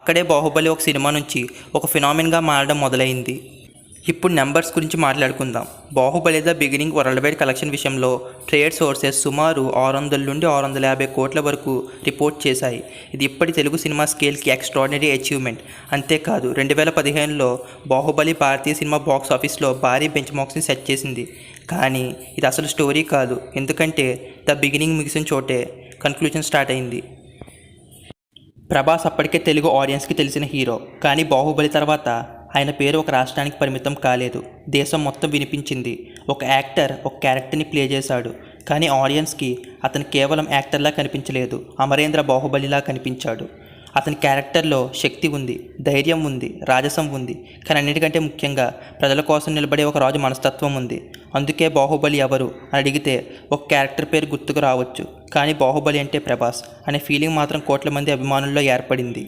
అక్కడే బాహుబలి ఒక సినిమా నుంచి ఒక ఫినామిన్గా మారడం మొదలైంది. ఇప్పుడు నెంబర్స్ గురించి మాట్లాడుకుందాం. Baahubali the beginning world wide collection విషయంలో ట్రేడ్ సోర్సెస్ సుమారు 600 నుండి 650 కోట్ల వరకు రిపోర్ట్ చేశాయి. ఇది ఇప్పటి తెలుగు సినిమా స్కేల్కి ఎక్స్ట్రాడినరీ అచీవ్మెంట్. అంతేకాదు 2015లో బాహుబలి భారతీయ సినిమా బాక్స్ ఆఫీస్లో భారీ బెంచ్ మార్క్స్ని సెట్ చేసింది. కానీ ఇది అసలు స్టోరీ కాదు, ఎందుకంటే ద బిగినింగ్ ముగిసిన చోటే కన్క్లూజన్ స్టార్ట్ అయింది. ప్రభాస్ అప్పటికే తెలుగు ఆడియన్స్కి తెలిసిన హీరో, కానీ బాహుబలి తర్వాత ఆయన పేరు ఒక రాష్ట్రానికి పరిమితం కాలేదు, దేశం మొత్తం వినిపించింది. ఒక యాక్టర్ ఒక క్యారెక్టర్ని ప్లే చేశాడు, కానీ ఆడియన్స్కి అతను కేవలం యాక్టర్లా కనిపించలేదు, అమరేంద్ర బాహుబలిలా కనిపించాడు. అతని క్యారెక్టర్లో శక్తి ఉంది, ధైర్యం ఉంది, రాజసం ఉంది, కానీ అన్నిటికంటే ముఖ్యంగా ప్రజల కోసం నిలబడే ఒక రాజు మనస్తత్వం ఉంది. అందుకే బాహుబలి ఎవరు అని అడిగితే ఒక క్యారెక్టర్ పేరు గుర్తుకు రావచ్చు, కానీ బాహుబలి అంటే ప్రభాస్ అనే ఫీలింగ్ మాత్రం కోట్ల మంది అభిమానుల్లో ఏర్పడింది.